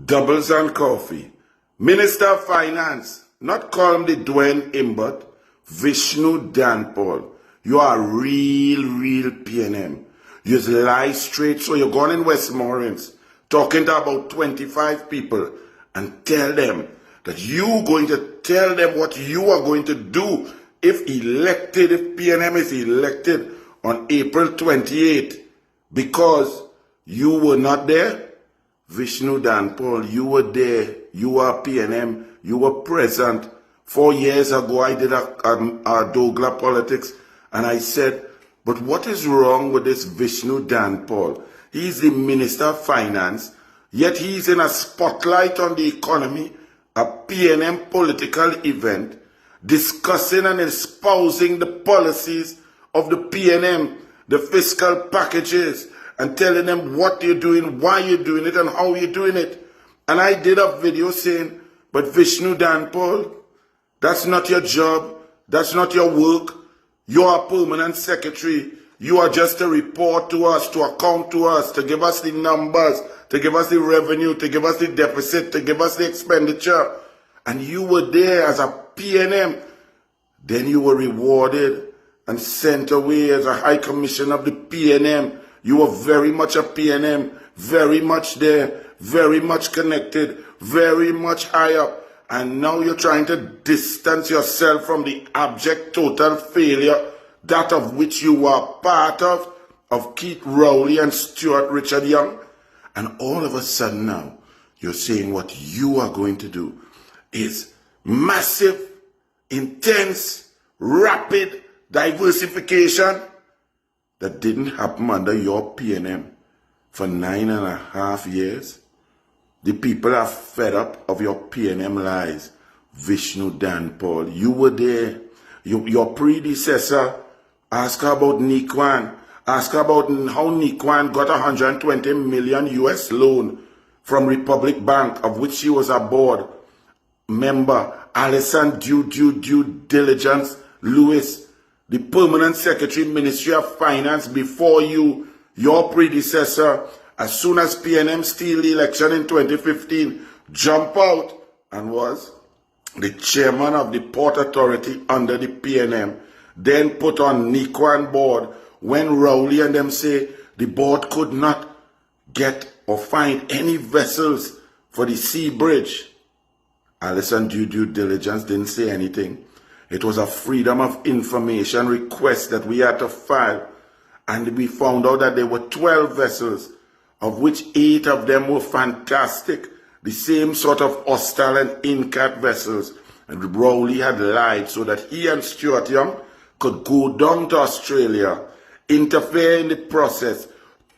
Doubles and coffee. Minister of Finance, not call him the DOUEN Imbot, VISHNU DHANPAUL. You are real PNM. You just lie straight, so you're going in Westmoreland, talking to about 25 people, and tell them that you're going to tell them what you are going to do if PNM is elected on April 28th, because you were not there. VISHNU DHANPAUL, you were there, you are PNM, you were present. 4 years ago, I did a Douglas politics, and I said, but what is wrong with this VISHNU DHANPAUL? He's the Minister of Finance, yet he's in a spotlight on the economy, a PNM political event, discussing and espousing the policies of the PNM, the fiscal packages, and telling them what you're doing, why you're doing it, and how you're doing it. And I did a video saying, but VISHNU DHANPAUL, that's not your job, that's not your work. You're a permanent secretary. You are just to report to us, to account to us, to give us the numbers, to give us the revenue, to give us the deficit, to give us the expenditure. And you were there as a PNM. Then you were rewarded and sent away as a High Commissioner of the PNM. You were very much a PNM, very much there, very much connected, very much high up. And now you're trying to distance yourself from the abject total failure, that of which you were part of Keith Rowley and Stuart Richard Young. And all of a sudden now, you're saying what you are going to do is massive, intense, rapid diversification that didn't happen under your PNM for 9.5 years. The people are fed up of your PNM lies. VISHNU DHANPAUL, you were there. Your predecessor, ask her about Nikwan. Ask her about how Nikwan got 120 million US loan from Republic Bank, of which she was a board member. Alison due diligence Lewis, the permanent secretary, Ministry of Finance before you, your predecessor, as soon as PNM steal the election in 2015, jump out and was the chairman of the Port Authority under the PNM, then put on Nikwan board when Rowley and them say the board could not get or find any vessels for the sea bridge. Alison due diligence didn't say anything. It was a freedom of information request that we had to file, and we found out that there were 12 vessels, of which 8 of them were fantastic, the same sort of hostile and incat vessels. And Rowley had lied so that he and Stuart Young could go down to Australia, interfere in the process,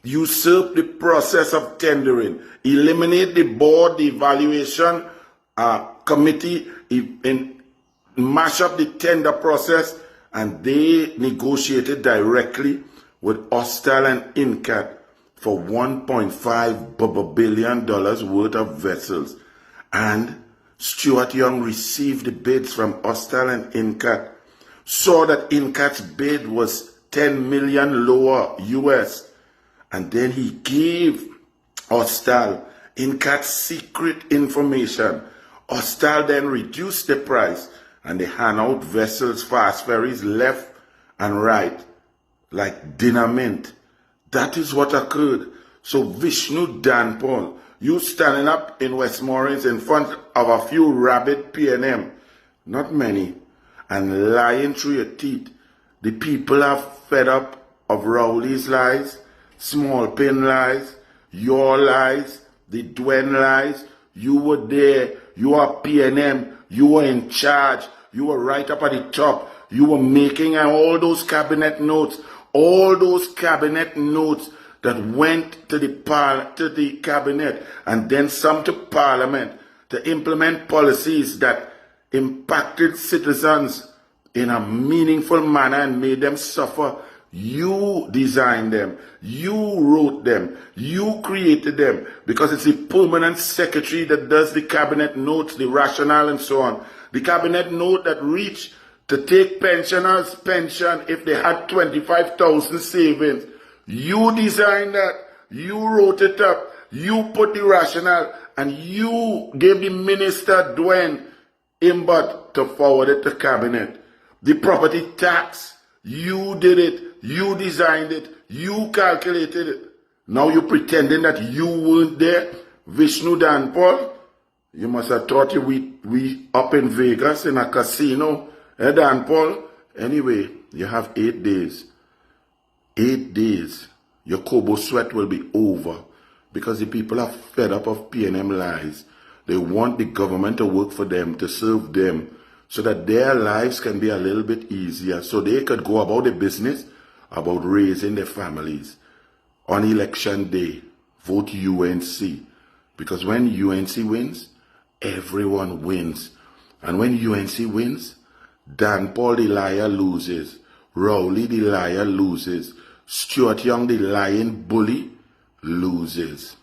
usurp the process of tendering, eliminate the board, the evaluation committee, mash up the tender process, and they negotiated directly with hostile and incat for $1.5 billion worth of vessels. And Stuart Young received the bids from hostile and incat, saw that incat's bid was 10 million lower US, and then he gave hostile incat secret information. Hostile then reduced the price, and they hand out vessels, fast ferries, left and right, like dinner mint. That is what occurred. So VISHNU DHANPAUL, you standing up in Westmoreland in front of a few rabid PNM, not many, and lying through your teeth. The people are fed up of Rowley's lies, Small Pin lies, your lies, the DOUEN lies. You were there. You are PNM. You were in charge. You were right up at the top. You were making all those cabinet notes. All those cabinet notes that went to the cabinet and then some to parliament to implement policies that impacted citizens in a meaningful manner and made them suffer. You designed them. You wrote them. You created them, because it's the permanent secretary that does the cabinet notes, the rationale and so on. The cabinet note that reached to take pensioners' pension if they had 25,000 savings. You designed that. You wrote it up. You put the rationale and you gave the minister DOUEN Imbot to forward it to cabinet. The property tax, you did it, you designed it, you calculated it. Now you pretending that you weren't there. VISHNU DHANPAUL, you must have thought we up in Vegas in a casino. DHANPAUL, anyway, you have 8 days. 8 days. Your Kobo sweat will be over because the people are fed up of Pnm lies. They want the government to work for them, to serve them, so that their lives can be a little bit easier, so they could go about the business about raising their families. On election day, vote UNC. Because when UNC wins, everyone wins. And when UNC wins, DHANPAUL the liar loses. ROWLEY the liar loses. Stuart Young the lying bully loses.